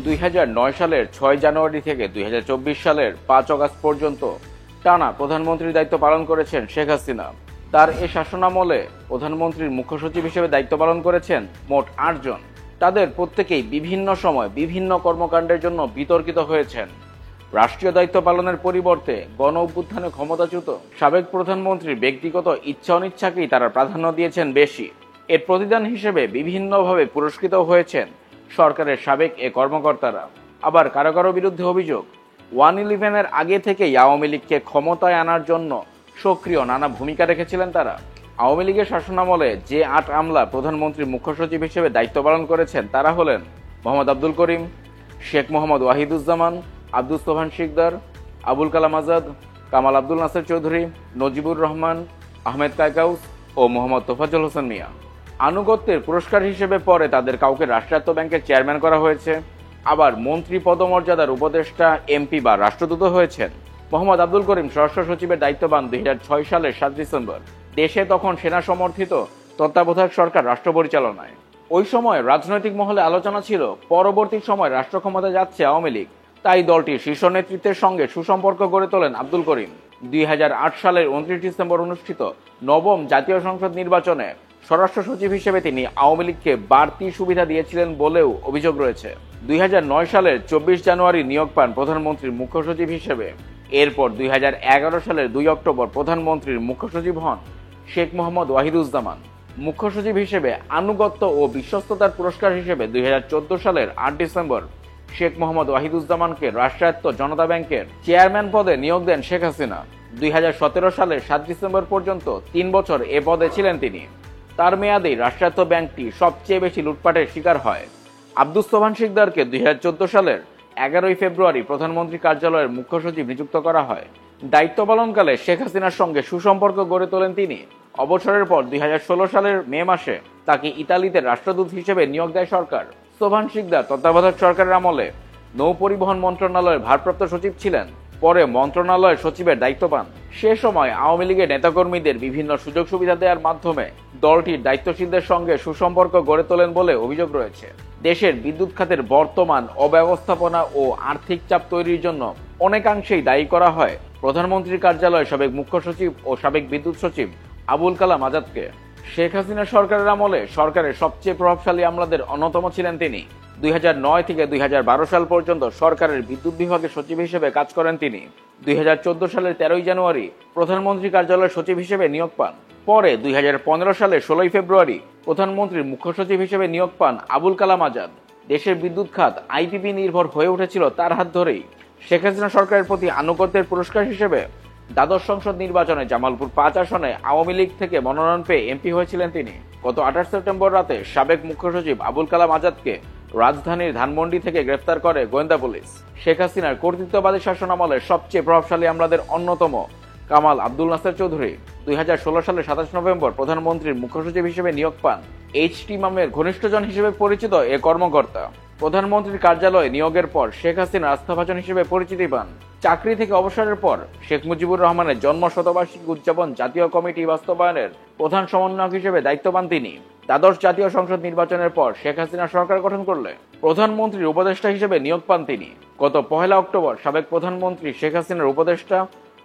2009 সালের 6 জানুয়ারি থেকে 2024 সালের 5 আগস্ট পর্যন্ত টানা প্রধানমন্ত্রীর দায়িত্ব পালন করেছেন শেখ হাসিনা। তার এ শাসনামলে প্রধানমন্ত্রীর মুখ্য সচিব হিসেবে দায়িত্ব পালন করেছেন মোট 8 জন। তাদের প্রত্যেকেই বিভিন্ন সময় বিভিন্ন কর্মকাণ্ডের জন্য বিতর্কিত হয়েছেন। রাষ্ট্রীয় দায়িত্ব পালনের পরিবর্তে গণ অভ্যুত্থানে ক্ষমতাচ্যুত সাবেক প্রধানমন্ত্রীর ব্যক্তিগত ইচ্ছা অনিচ্ছাকেই তারা প্রাধান্য দিয়েছেন বেশি। এর প্রতিদান হিসেবে বিভিন্নভাবে পুরস্কৃত হয়েছেন সরকারের সাবেক এ কর্মকর্তারা। আবার কারো কারো বিরুদ্ধে অভিযোগ, 1/11-এর আগে থেকেই আওয়ামী লীগকে ক্ষমতায় আনার জন্য সক্রিয় নানা ভূমিকা রেখেছিলেন তারা। আওয়ামী লীগের শাসনামলে যে 8 আমলা প্রধানমন্ত্রীর মুখ্য সচিব হিসেবে দায়িত্ব পালন করেছেন তারা হলেন মোহাম্মদ আব্দুল করিম, শেখ মোহাম্মদ ওয়াহিদুজ্জামান, আব্দুস সোবহান শিকদার, আবুল কালাম আজাদ, কামাল আব্দুল নাসের চৌধুরী, নজিবুর রহমান, আহমেদ কায়কাউস ও মোহাম্মদ তোফাজ্জল হোসেন মিয়া। আনুগত্যের পুরস্কার হিসেবে পরে তাদের কাউকে রাষ্ট্রায়ত্ত ব্যাংকের চেয়ারম্যান করা হয়েছে। আবার মন্ত্রী পদমর্যাদার উপদেষ্টা, এমপি বা রাষ্ট্রদূত হয়েছেন। মোহাম্মদ আব্দুল করিম স্বরাষ্ট্র সচিবের দায়িত্ব পান 2006 সালের 7 ডিসেম্বর। দেশে তখন সেনা সমর্থিত তত্ত্বাবধায়ক সরকার রাষ্ট্র পরিচালনায়। ওই সময় রাজনৈতিক মহলে আলোচনা ছিল পরবর্তী সময় রাষ্ট্র ক্ষমতায় যাচ্ছে আওয়ামী লীগ, তাই দলটির শীর্ষ নেতৃত্বের সঙ্গে সুসম্পর্ক গড়ে তোলেন আব্দুল করিম। 2008 সালের 29 ডিসেম্বর অনুষ্ঠিত নবম জাতীয় সংসদ নির্বাচনে স্বরাষ্ট্র সচিব হিসেবে তিনি আওয়ামী লীগকে বাড়তি সুবিধা দিয়েছিলেন বলেও অভিযোগ রয়েছে। 2009 সালের 24 জানুয়ারি নিয়োগ পান প্রধানমন্ত্রীর মুখ্য সচিব হিসেবে। এরপর 2011 সালের 2 অক্টোবর প্রধানমন্ত্রীর মুখ্য সচিব হন শেখ মোহাম্মদ ওয়াহিদুজ্জামান। মুখ্য সচিব হিসেবে আনুগত্য ও বিশ্বস্ততার পুরস্কার হিসেবে 2014 সালের 8 ডিসেম্বর শেখ মোহাম্মদ ওয়াহিদুজ্জামানকে রাষ্ট্রায়ত্ত জনতা ব্যাংকের চেয়ারম্যান পদে নিয়োগ দেন শেখ হাসিনা। 2017 সালের 7 ডিসেম্বর পর্যন্ত 3 বছর এ পদে ছিলেন তিনি। তার মেয়াদেই রাষ্ট্রায়ত্ত ব্যাংকটি সবচেয়ে বেশি লুটপাটের শিকার হয়। আব্দুস সোবহান শিকদারকে 2014 সালের 11 ফেব্রুয়ারি প্রধানমন্ত্রী কার্যালয়ের মুখ্য সচিব নিযুক্ত করা হয়। দায়িত্ব পালনকালে শেখ হাসিনার সঙ্গে সুসম্পর্ক গড়ে তোলেন তিনি। অবসরের পর 2016 সালের মে মাসে তাকে ইতালিতে রাষ্ট্রদূত হিসেবে নিয়োগ দেয় সরকার। সোবহান শিকদার তত্ত্বাবধায়ক সরকারের আমলে নৌ পরিবহন মন্ত্রণালয়ের ভারপ্রাপ্ত সচিব ছিলেন। পরে মন্ত্রণালয়ের সচিবের দায়িত্ব পান। সে সময় আওয়ামী লীগের নেতাকর্মীদের বিভিন্ন সুযোগ সুবিধা দেওয়ার মাধ্যমে দলটির দায়িত্বশীলদের সঙ্গে সুসম্পর্ক গড়ে তোলেন বলে অভিযোগ রয়েছে। দেশের বিদ্যুৎ খাতের বর্তমান অব্যবস্থাপনা ও আর্থিক চাপ তৈরির জন্য অনেকাংশেই দায়ী করা হয় প্রধানমন্ত্রীর কার্যালয়ের সাবেক মুখ্য সচিব ও সাবেক বিদ্যুৎ সচিব আবুল কালাম আজাদকে। শেখ হাসিনা সরকারের আমলে সরকারের সবচেয়ে প্রভাবশালী আমলাদের অন্যতম ছিলেন তিনি। 2009 থেকে 2012 সাল পর্যন্ত সরকারের বিদ্যুৎ বিভাগের সচিব হিসেবে কাজ করেন তিনি। 2014 সালের 13 জানুয়ারি প্রধানমন্ত্রী কার্যালয়ের সচিব হিসেবে নিয়োগ পান। পরে 2015 সালের 16 ফেব্রুয়ারি প্রধানমন্ত্রীর মুখ্য সচিব হিসেবে নিয়োগ পান আবুল কালাম আজাদ। দেশের বিদ্যুৎ খাত আইপিপি নির্ভর হয়ে উঠেছিল তার হাত ধরেই। শেখ হাসিনা সরকারের প্রতি আনুগত্যের পুরস্কার হিসেবে দ্বাদশ সংসদ নির্বাচনে জামালপুর 5 আসনে আওয়ামী লীগ থেকে মনোনয়ন পেয়ে এমপি হয়েছিলেন তিনি। গত 28 সেপ্টেম্বর রাতে সাবেক মুখ্য সচিব আবুল কালাম আজাদকে রাজধানীর ধানমন্ডি থেকে গ্রেফতার করে গোয়েন্দা পুলিশ। শেখ হাসিনার কর্তৃত্ববাদী শাসনামলের সবচেয়ে প্রভাবশালী আমলাদের অন্যতম কামাল আব্দুল নাসের চৌধুরী 2016 সালের 27 নভেম্বর প্রধানমন্ত্রীর মুখ্য সচিব হিসেবে নিয়োগ পান। এইচ.টি. মামের ঘনিষ্ঠজন হিসেবে পরিচিত এ কর্মকর্তা প্রধানমন্ত্রীর কার্যালয়ে নিয়োগের পর শেখ হাসিনার আস্থাভাজন হিসেবে পরিচিতি পান। চাকরি থেকে অবসরের পর শেখ মুজিবুর রহমানের জন্ম শতবার্ষিকী উদযাপন জাতীয় কমিটি বাস্তবায়নের প্রধান সমন্বয়ক হিসেবে দায়িত্ব পান তিনি। দ্বাদশ জাতীয় সংসদ নির্বাচনের পর শেখ হাসিনা সরকার গঠন করলে প্রধানমন্ত্রীর উপদেষ্টা হিসেবে নিয়োগ পান তিনি। গত 1 অক্টোবর সাবেক প্রধানমন্ত্রী শেখ হাসিনার উপদেষ্টা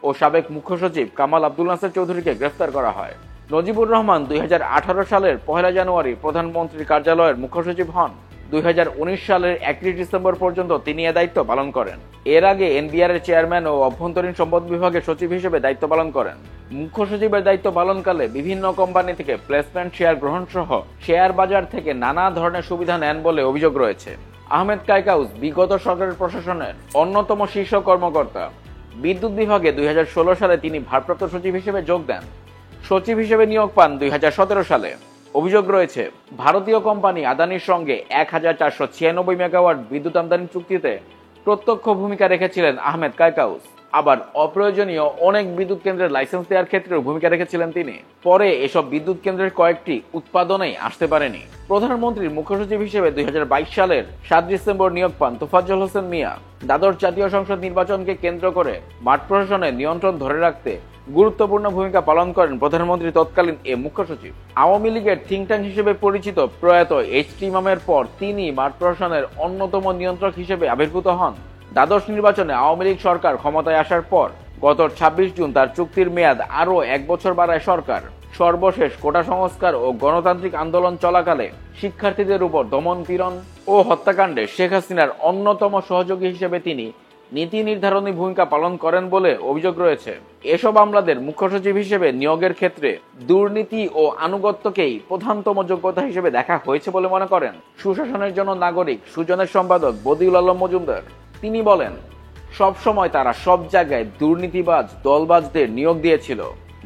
ও সাবেক মুখ্য সচিব কামাল আব্দুল নাসের চৌধুরীকে গ্রেফতার করা হয়। নজিবুর রহমান 2018 সালের 1 জানুয়ারি প্রধানমন্ত্রীর কার্যালয়ের মুখ্য সচিব হন। 2019 সালের 31 ডিসেম্বর পর্যন্ত তিনি এ দায়িত্ব পালন করেন। এর আগে এনবিআর এর চেয়ারম্যান ও অভ্যন্তরীণ সম্পদ বিভাগের সচিব হিসেবে দায়িত্ব পালন করেন। মুখ্য সচিবের দায়িত্ব পালনকালে বিভিন্ন কোম্পানি থেকে প্লেসমেন্ট শেয়ার গ্রহণ সহ শেয়ার বাজার থেকে নানা ধরনের সুবিধা নেন বলে অভিযোগ রয়েছে। আহমেদ কায়কাউস বিগত সরকারের প্রশাসনের অন্যতম শীর্ষ কর্মকর্তা। বিদ্যুৎ বিভাগে 2016 সালে তিনি ভারপ্রাপ্ত সচিব হিসেবে যোগ দেন। সচিব হিসেবে নিয়োগ পান 2017 সালে। অভিযোগ রয়েছে ভারতীয় কোম্পানি আদানির সঙ্গে 1496 মেগাওয়াট বিদ্যুৎ আমদানি চুক্তিতে প্রত্যক্ষ ভূমিকা রেখেছিলেন আহমেদ কায়কাউস। আবার অপ্রয়োজনীয় অনেক বিদ্যুৎ কেন্দ্রের লাইসেন্স দেওয়ার ক্ষেত্রেও ভূমিকা রেখেছিলেন তিনি। পরে এসব বিদ্যুৎ কেন্দ্রের কয়েকটি উৎপাদনেই আসতে পারেনি। প্রধানমন্ত্রীর মুখ্য সচিব হিসেবে ২০২২ সালের ৭ ডিসেম্বর নিয়োগ পান তোফাজ্জল হোসেন মিয়া। দ্বাদশ জাতীয় সংসদ নির্বাচনকে কেন্দ্র করে মাঠ প্রশাসনের নিয়ন্ত্রণ ধরে রাখতে গুরুত্বপূর্ণ ভূমিকা পালন করেন প্রধানমন্ত্রী তৎকালীন এ মুখ্য সচিব। আওয়ামী লীগের থিঙ্ক ট্যাঙ্ক হিসেবে পরিচিত প্রয়াত এইচ.টি. ইমামের পর তিনি মাঠ প্রশাসনের অন্যতম নিয়ন্ত্রক হিসেবে আবির্ভূত হন। দ্বাদশ নির্বাচনে আওয়ামী লীগ সরকার ক্ষমতায় আসার পর গত ২৬ জুন তার চুক্তির মেয়াদ আরও ১ বছর বাড়ায় সরকার। সর্বশেষ কোটা সংস্কার ও গণতান্ত্রিক আন্দোলন চলাকালে শিক্ষার্থীদের উপর দমন-পীড়ন ও হত্যাকাণ্ডে শেখ হাসিনার অন্যতম সহযোগী হিসেবে তিনি নীতি নির্ধারণী ভূমিকা পালন করেন বলে অভিযোগ রয়েছে। এসব আমলাদের মুখ্য সচিব হিসেবে নিয়োগের ক্ষেত্রে দুর্নীতি ও আনুগত্যকেই প্রধানতম যোগ্যতা হিসেবে দেখা হয়েছে বলে মনে করেন সুশাসনের জন্য নাগরিক সুজনের সম্পাদক বদিউল আলম মজুমদার। তিনি বলেন, সবসময় তারা সব জায়গায় দুর্নীতিবাজ দলবাজদের নিয়োগ দিয়েছিল।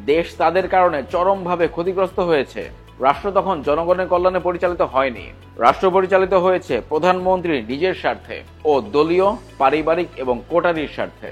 দেশ তাদের কারণে চরমভাবে ক্ষতিগ্রস্ত হয়েছে। রাষ্ট্র তখন জনগণের কল্যাণে পরিচালিত হয়নি। রাষ্ট্র পরিচালিত হয়েছে প্রধানমন্ত্রীর নিজের স্বার্থে ও দলীয়, পারিবারিক এবং কোটারির স্বার্থে।